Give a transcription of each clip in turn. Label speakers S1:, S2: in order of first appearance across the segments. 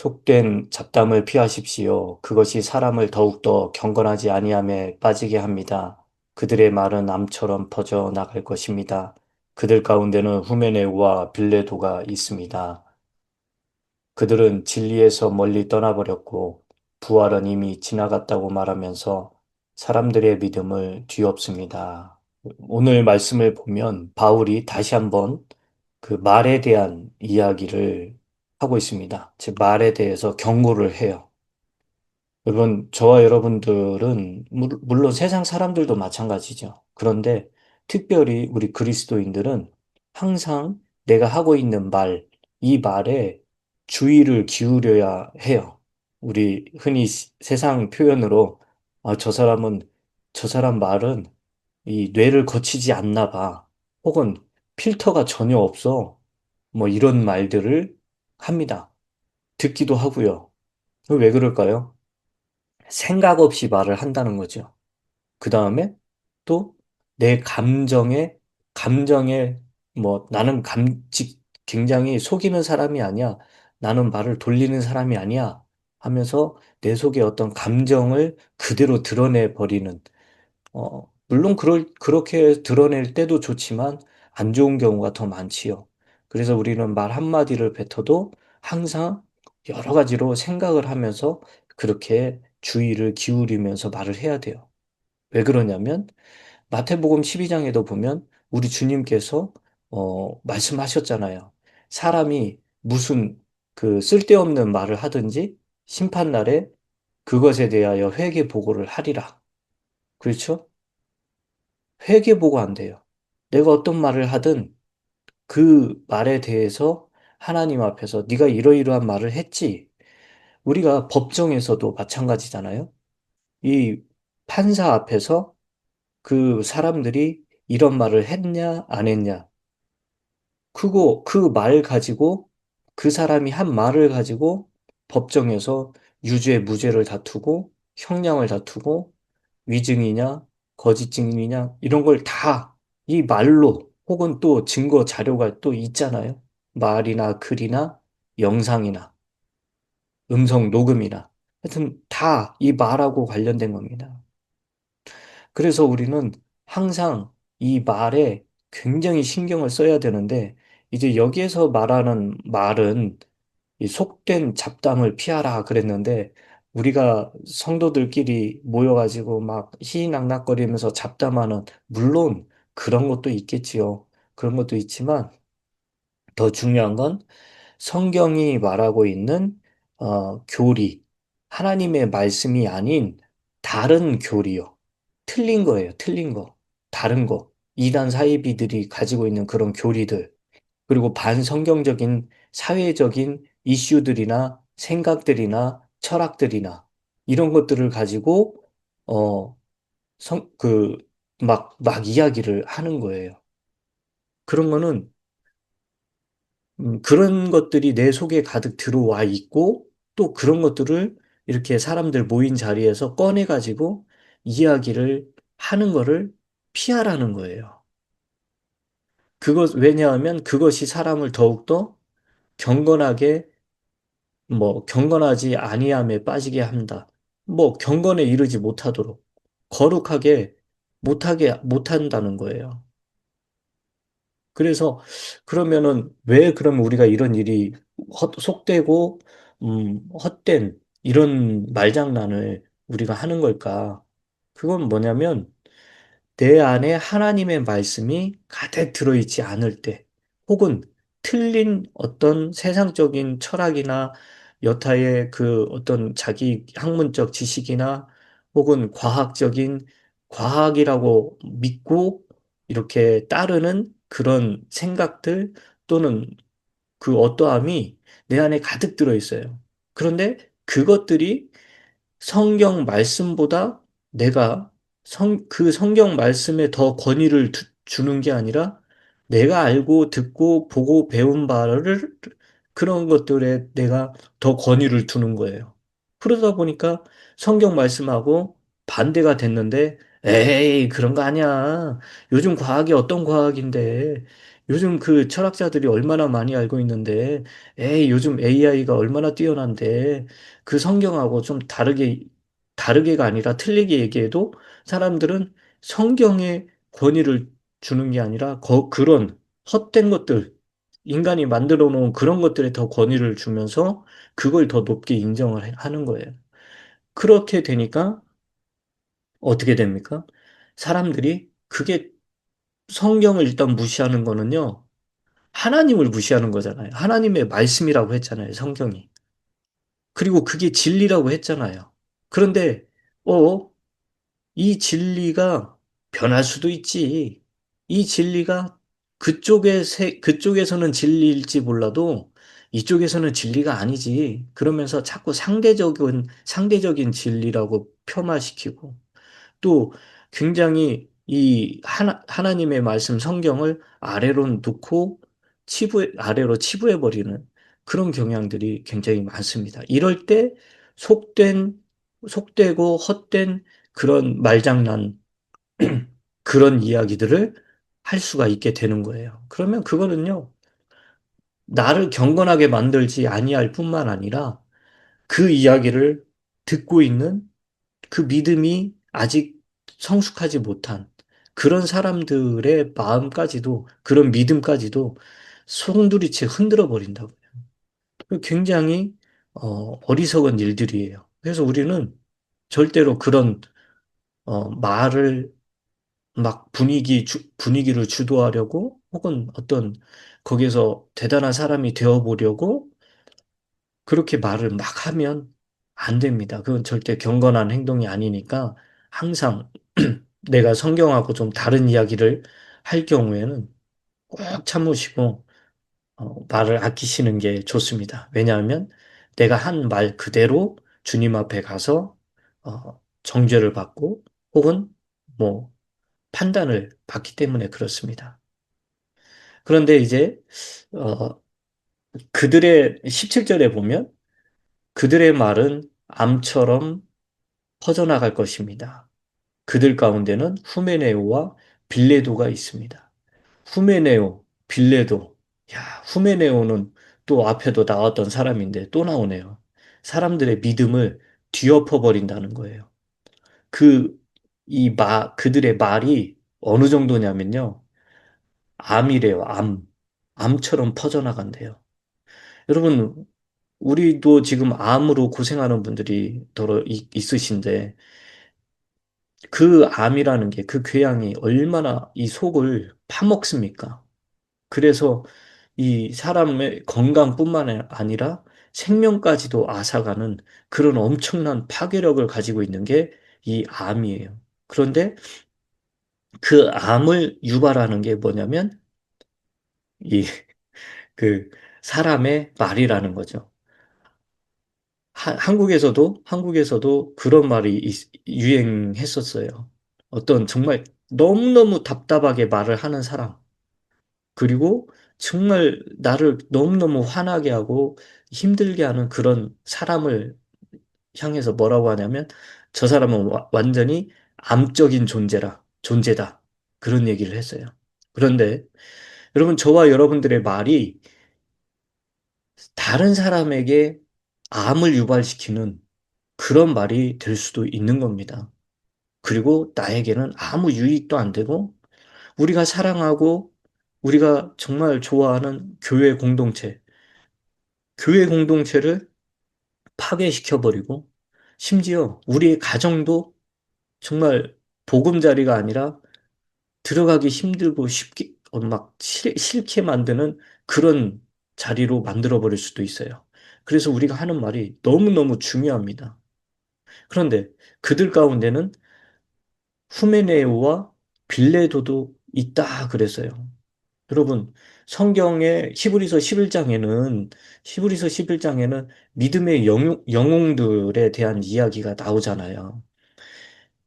S1: 속된 잡담을 피하십시오. 그것이 사람을 더욱더 경건하지 아니함에 빠지게 합니다. 그들의 말은 암처럼 퍼져 나갈 것입니다. 그들 가운데는 후메네오와 빌레도가 있습니다. 그들은 진리에서 멀리 떠나버렸고 부활은 이미 지나갔다고 말하면서 사람들의 믿음을 뒤엎습니다. 오늘 말씀을 보면 바울이 다시 한번 그 말에 대한 이야기를 하고 있습니다. 즉, 말에 대해서 경고를 해요. 여러분, 저와 여러분들은, 물론 세상 사람들도 마찬가지죠. 그런데 특별히 우리 그리스도인들은 항상 내가 하고 있는 말, 이 말에 주의를 기울여야 해요. 우리 흔히 세상 표현으로, 저 사람 말은 이 뇌를 거치지 않나 봐. 혹은 필터가 전혀 없어. 뭐 이런 말들을 합니다. 듣기도 하고요. 왜 그럴까요? 생각 없이 말을 한다는 거죠. 그 다음에 또 내 감정에, 뭐 나는 굉장히 속이는 사람이 아니야. 나는 말을 돌리는 사람이 아니야. 하면서 내 속에 어떤 감정을 그대로 드러내 버리는 물론 그렇게 드러낼 때도 좋지만 안 좋은 경우가 더 많지요. 그래서 우리는 말 한마디를 뱉어도 항상 여러 가지로 생각을 하면서 그렇게 주의를 기울이면서 말을 해야 돼요. 왜 그러냐면 마태복음 12장에도 보면 우리 주님께서 말씀하셨잖아요. 사람이 무슨 그 쓸데없는 말을 하든지 심판날에 그것에 대하여 회개 보고를 하리라. 그렇죠? 회계 보고 안 돼요. 내가 어떤 말을 하든 그 말에 대해서 하나님 앞에서 네가 이러이러한 말을 했지. 우리가 법정에서도 마찬가지잖아요. 이 판사 앞에서 그 사람들이 이런 말을 했냐, 안 했냐. 그 말 가지고 그 사람이 한 말을 가지고 법정에서 유죄, 무죄를 다투고 형량을 다투고 위증이냐, 거짓 증인이냐, 이런 걸 다 이 말로 혹은 또 증거 자료가 또 있잖아요. 말이나 글이나 영상이나 음성 녹음이나 하여튼 다 이 말하고 관련된 겁니다. 그래서 우리는 항상 이 말에 굉장히 신경을 써야 되는데 이제 여기에서 말하는 말은 이 속된 잡담을 피하라 그랬는데 우리가 성도들끼리 모여가지고 막 희희낙낙거리면서 잡담하는 물론 그런 것도 있겠지요. 그런 것도 있지만 더 중요한 건 성경이 말하고 있는 교리, 하나님의 말씀이 아닌 다른 교리요. 틀린 거예요. 틀린 거. 다른 거. 이단 사이비들이 가지고 있는 그런 교리들. 그리고 반성경적인 사회적인 이슈들이나 생각들이나 철학들이나 이런 것들을 가지고 어, 막 이야기를 하는 거예요. 그런 거는 그런 것들이 내 속에 가득 들어와 있고 또 그런 것들을 이렇게 사람들 모인 자리에서 꺼내 가지고 이야기를 하는 거를 피하라는 거예요. 왜냐하면 그것이 사람을 더욱더 경건하게 경건하지 아니함에 빠지게 한다. 경건에 이르지 못하도록 거룩하게 못한다는 거예요. 그래서 그러면은 왜 그러면 우리가 이런 일이 속되고 헛된 이런 말장난을 우리가 하는 걸까? 그건 뭐냐면 내 안에 하나님의 말씀이 가득 들어있지 않을 때, 혹은 틀린 어떤 세상적인 철학이나 여타의 그 어떤 자기 학문적 지식이나 혹은 과학이라고 믿고 이렇게 따르는 그런 생각들 또는 그 어떠함이 내 안에 가득 들어 있어요. 그런데 그것들이 성경 말씀보다 내가 그 성경 말씀에 더 권위를 주는 게 아니라 내가 알고 듣고 보고 배운 바를 그런 것들에 내가 더 권위를 두는 거예요. 그러다 보니까 성경 말씀하고 반대가 됐는데 에이, 그런 거 아니야. 요즘 과학이 어떤 과학인데 요즘 그 철학자들이 얼마나 많이 알고 있는데, 에이, 요즘 AI가 얼마나 뛰어난데, 그 성경하고 좀 다르게가 아니라 틀리게 얘기해도 사람들은 성경에 권위를 주는 게 아니라 그런 헛된 것들, 인간이 만들어 놓은 그런 것들에 더 권위를 주면서 그걸 더 높게 인정을 하는 거예요. 그렇게 되니까 어떻게 됩니까? 사람들이 그게 성경을 일단 무시하는 거는요. 하나님을 무시하는 거잖아요. 하나님의 말씀이라고 했잖아요, 성경이. 그리고 그게 진리라고 했잖아요. 그런데, 어, 이 진리가 변할 수도 있지. 이 진리가 그쪽에서는 진리일지 몰라도 이쪽에서는 진리가 아니지. 그러면서 자꾸 상대적인 진리라고 폄하시키고, 또 굉장히 하나님의 말씀 성경을 아래로 놓고 아래로 치부해버리는 그런 경향들이 굉장히 많습니다. 이럴 때 속된, 속되고 헛된 그런 말장난, 그런 이야기들을 할 수가 있게 되는 거예요. 그러면 그거는요, 나를 경건하게 만들지 아니할 뿐만 아니라 그 이야기를 듣고 있는 그 믿음이 아직 성숙하지 못한 그런 사람들의 마음까지도, 그런 믿음까지도 송두리째 흔들어 버린다고요. 굉장히 어리석은 일들이에요. 그래서 우리는 절대로 그런 말을 막 분위기를 주도하려고 혹은 어떤 거기서 대단한 사람이 되어 보려고 그렇게 말을 막 하면 안 됩니다. 그건 절대 경건한 행동이 아니니까 항상 내가 성경하고 좀 다른 이야기를 할 경우에는 꼭 참으시고 말을 아끼시는 게 좋습니다. 왜냐하면 내가 한 말 그대로 주님 앞에 가서 정죄를 받고 혹은 뭐 판단을 받기 때문에 그렇습니다. 그런데 이제 어, 그들의 17절에 보면 그들의 말은 암처럼 퍼져나갈 것입니다. 그들 가운데는 후메네오와 빌레도가 있습니다. 후메네오, 빌레도. 야, 후메네오는 또 앞에도 나왔던 사람인데 또 나오네요. 사람들의 믿음을 뒤엎어 버린다는 거예요. 그들의 말이 어느 정도냐면요. 암이래요, 암. 암처럼 퍼져나간대요. 여러분, 우리도 지금 암으로 고생하는 분들이 있으신데, 그 암이라는 게, 그 궤양이 얼마나 이 속을 파먹습니까? 그래서 이 사람의 건강뿐만 아니라 생명까지도 앗아가는 그런 엄청난 파괴력을 가지고 있는 게 이 암이에요. 그런데 그 암을 유발하는 게 뭐냐면 이 그 사람의 말이라는 거죠. 한국에서도 그런 말이 유행했었어요. 어떤 정말 너무너무 답답하게 말을 하는 사람. 그리고 정말 나를 너무너무 화나게 하고 힘들게 하는 그런 사람을 향해서 뭐라고 하냐면 저 사람은 완전히 암적인 존재다. 그런 얘기를 했어요. 그런데 여러분, 저와 여러분들의 말이 다른 사람에게 암을 유발시키는 그런 말이 될 수도 있는 겁니다. 그리고 나에게는 아무 유익도 안 되고 우리가 사랑하고 우리가 정말 좋아하는 교회 공동체를 파괴시켜버리고 심지어 우리의 가정도 정말 보금자리가 아니라 들어가기 힘들고 쉽게 막 싫게 만드는 그런 자리로 만들어버릴 수도 있어요. 그래서 우리가 하는 말이 너무너무 중요합니다. 그런데 그들 가운데는 후메네오와 빌레도도 있다 그랬어요. 여러분, 성경의 히브리서 11장에는 믿음의 영웅들에 대한 이야기가 나오잖아요.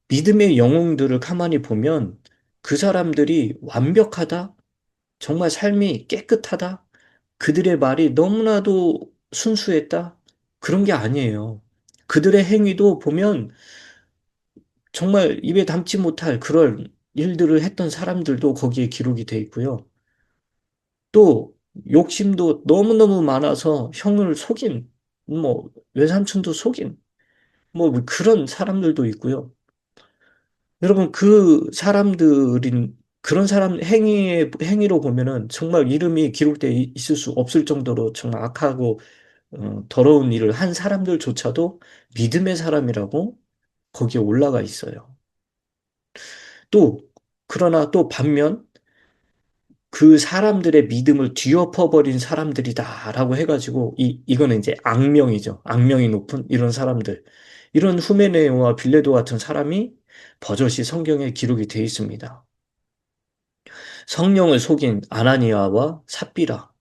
S1: 믿음의 영웅들을 가만히 보면 그 사람들이 완벽하다? 정말 삶이 깨끗하다? 그들의 말이 너무나도 순수했다? 그런 게 아니에요. 그들의 행위도 보면 정말 입에 담지 못할 그런 일들을 했던 사람들도 거기에 기록이 돼 있고요. 또 욕심도 너무너무 많아서 형을 속인, 뭐, 외삼촌도 속인, 뭐, 그런 사람들도 있고요. 여러분, 그 사람들인, 그런 사람 행위로 보면은 정말 이름이 기록되어 있을 수 없을 정도로 정말 악하고 더러운 일을 한 사람들조차도 믿음의 사람이라고 거기에 올라가 있어요. 또, 그러나 또 반면 그 사람들의 믿음을 뒤엎어버린 사람들이다라고 해가지고, 이거는 이제 악명이죠. 악명이 높은 이런 사람들. 이런 후메네오와 빌레도 같은 사람이 버젓이 성경에 기록이 되어 있습니다. 성령을 속인 아나니아와 삽비라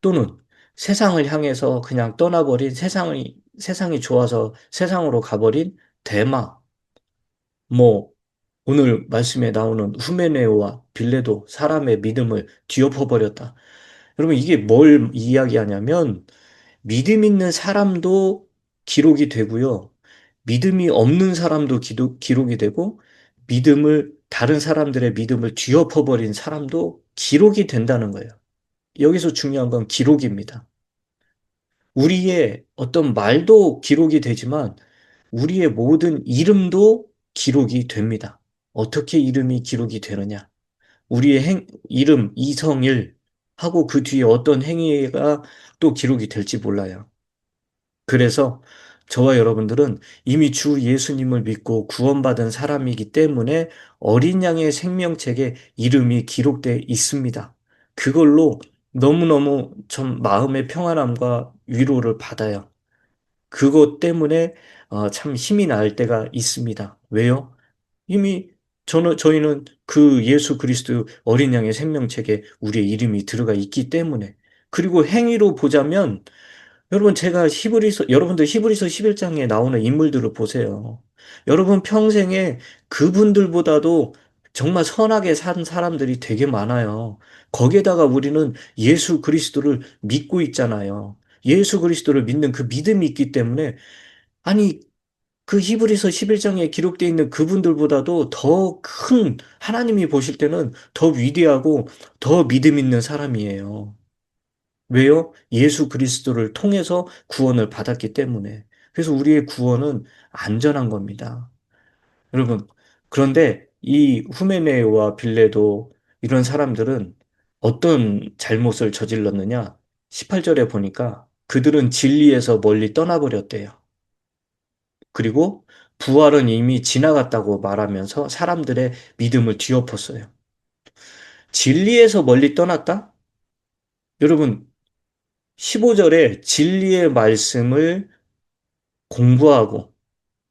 S1: 또는 세상을 향해서 그냥 떠나버린 세상이 좋아서 세상으로 가버린 데마, 뭐, 오늘 말씀에 나오는 후메네오와 빌레도 사람의 믿음을 뒤엎어버렸다. 여러분, 이게 뭘 이야기하냐면, 믿음 있는 사람도 기록이 되고요. 믿음이 없는 사람도 기록이 되고, 다른 사람들의 믿음을 뒤엎어버린 사람도 기록이 된다는 거예요. 여기서 중요한 건 기록입니다. 우리의 어떤 말도 기록이 되지만, 우리의 모든 이름도 기록이 됩니다. 어떻게 이름이 기록이 되느냐? 우리의 이름 이성일 하고 그 뒤에 어떤 행위가 또 기록이 될지 몰라요. 그래서 저와 여러분들은 이미 주 예수님을 믿고 구원받은 사람이기 때문에 어린 양의 생명책에 이름이 기록되어 있습니다. 그걸로 너무너무 좀 마음의 평안함과 위로를 받아요. 그것 때문에 참 힘이 날 때가 있습니다. 왜요? 이미 저희는 그 예수 그리스도 어린 양의 생명책에 우리의 이름이 들어가 있기 때문에. 그리고 행위로 보자면 여러분 제가 여러분들 히브리서 11장에 나오는 인물들을 보세요. 여러분 평생에 그분들보다도 정말 선하게 산 사람들이 되게 많아요. 거기에다가 우리는 예수 그리스도를 믿고 있잖아요. 예수 그리스도를 믿는 그 믿음이 있기 때문에 아니 그 히브리서 11장에 기록되어 있는 그분들보다도 더 큰 하나님이 보실 때는 더 위대하고 더 믿음 있는 사람이에요. 왜요? 예수 그리스도를 통해서 구원을 받았기 때문에. 그래서 우리의 구원은 안전한 겁니다. 여러분, 그런데 이 후메네오와 빌레도 이런 사람들은 어떤 잘못을 저질렀느냐? 18절에 보니까 그들은 진리에서 멀리 떠나버렸대요. 그리고 부활은 이미 지나갔다고 말하면서 사람들의 믿음을 뒤엎었어요. 진리에서 멀리 떠났다? 여러분, 15절에 진리의 말씀을 공부하고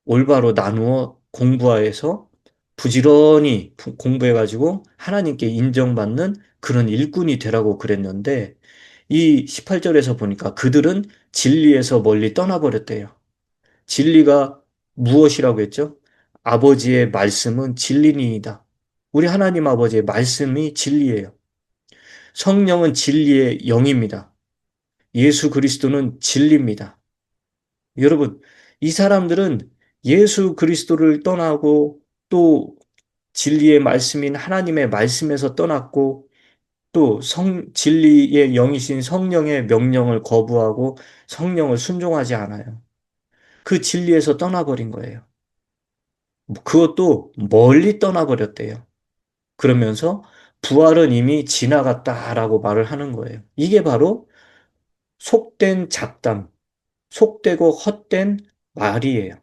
S1: 올바로 나누어 공부하여서 부지런히 공부해가지고 하나님께 인정받는 그런 일꾼이 되라고 그랬는데 이 18절에서 보니까 그들은 진리에서 멀리 떠나버렸대요. 진리가 무엇이라고 했죠? 아버지의 말씀은 진리니이다. 우리 하나님 아버지의 말씀이 진리예요. 성령은 진리의 영입니다. 예수 그리스도는 진리입니다. 여러분, 이 사람들은 예수 그리스도를 떠나고 또 진리의 말씀인 하나님의 말씀에서 떠났고 또 진리의 영이신 성령의 명령을 거부하고 성령을 순종하지 않아요. 그 진리에서 떠나버린 거예요. 그것도 멀리 떠나버렸대요. 그러면서 부활은 이미 지나갔다라고 말을 하는 거예요. 이게 바로 속된 잡담, 속되고 헛된 말이에요.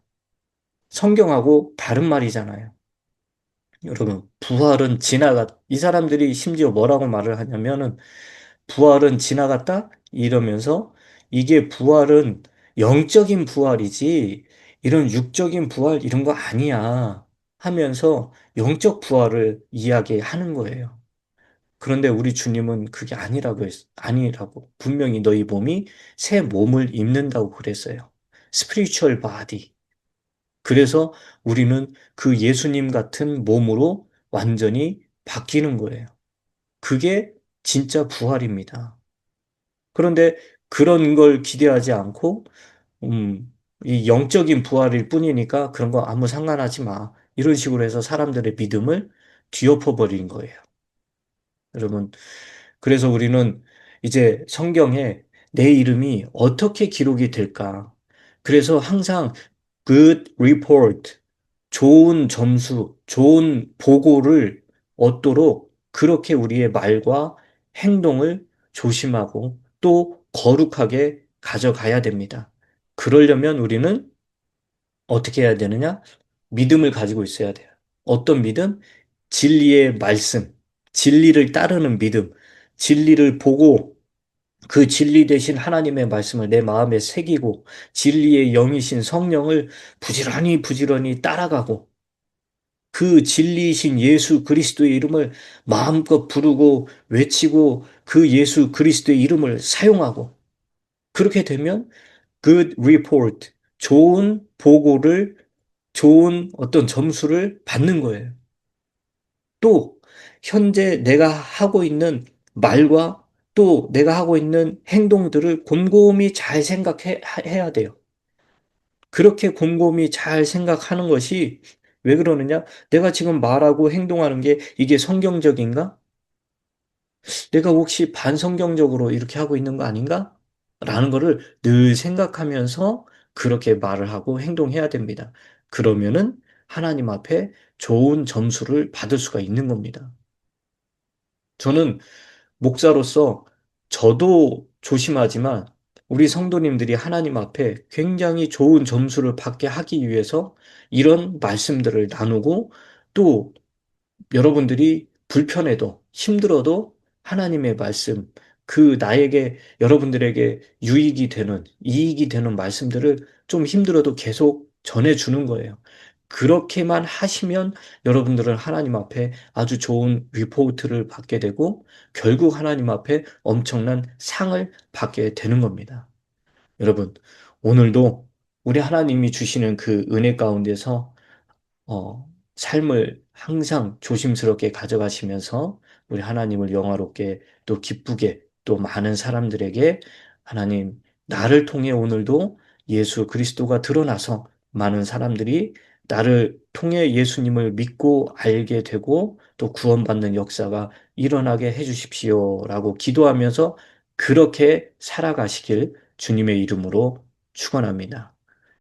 S1: 성경하고 다른 말이잖아요. 여러분, 이 사람들이 심지어 뭐라고 말을 하냐면은, 부활은 지나갔다? 이러면서, 이게 부활은 영적인 부활이지, 이런 육적인 부활, 이런 거 아니야. 하면서 영적 부활을 이야기하는 거예요. 그런데 우리 주님은 그게 아니라고. 분명히 너희 몸이 새 몸을 입는다고 그랬어요. spiritual body. 그래서 우리는 그 예수님 같은 몸으로 완전히 바뀌는 거예요. 그게 진짜 부활입니다. 그런데 그런 걸 기대하지 않고, 음, 이 영적인 부활일 뿐이니까 그런 거 아무 상관하지 마. 이런 식으로 해서 사람들의 믿음을 뒤엎어 버린 거예요. 여러분, 그래서 우리는 이제 성경에 내 이름이 어떻게 기록이 될까? 그래서 항상 good report, 좋은 점수, 좋은 보고를 얻도록 그렇게 우리의 말과 행동을 조심하고 또 거룩하게 가져가야 됩니다. 그러려면 우리는 어떻게 해야 되느냐? 믿음을 가지고 있어야 돼요. 어떤 믿음? 진리의 말씀, 진리를 따르는 믿음, 진리를 보고 그 진리 대신 하나님의 말씀을 내 마음에 새기고 진리의 영이신 성령을 부지런히 부지런히 따라가고 그 진리이신 예수 그리스도의 이름을 마음껏 부르고 외치고 그 예수 그리스도의 이름을 사용하고 그렇게 되면 good report, 좋은 보고를 좋은 어떤 점수를 받는 거예요. 또 현재 내가 하고 있는 말과 또 내가 하고 있는 행동들을 곰곰이 잘 생각해야 돼요. 그렇게 곰곰이 잘 생각하는 것이 왜 그러느냐? 내가 지금 말하고 행동하는 게 이게 성경적인가? 내가 혹시 반성경적으로 이렇게 하고 있는 거 아닌가? 라는 거를 늘 생각하면서 그렇게 말을 하고 행동해야 됩니다. 그러면은 하나님 앞에 좋은 점수를 받을 수가 있는 겁니다. 저는 목사로서 저도 조심하지만 우리 성도님들이 하나님 앞에 굉장히 좋은 점수를 받게 하기 위해서 이런 말씀들을 나누고 또 여러분들이 불편해도 힘들어도 하나님의 말씀, 그 나에게 여러분들에게 유익이 되는, 이익이 되는 말씀들을 좀 힘들어도 계속 전해주는 거예요. 그렇게만 하시면 여러분들은 하나님 앞에 아주 좋은 리포트를 받게 되고 결국 하나님 앞에 엄청난 상을 받게 되는 겁니다. 여러분, 오늘도 우리 하나님이 주시는 그 은혜 가운데서 삶을 항상 조심스럽게 가져가시면서 우리 하나님을 영화롭게 또 기쁘게 또 많은 사람들에게 하나님, 나를 통해 오늘도 예수 그리스도가 드러나서 많은 사람들이 나를 통해 예수님을 믿고 알게 되고 또 구원받는 역사가 일어나게 해주십시오라고 기도하면서 그렇게 살아가시길 주님의 이름으로 축원합니다.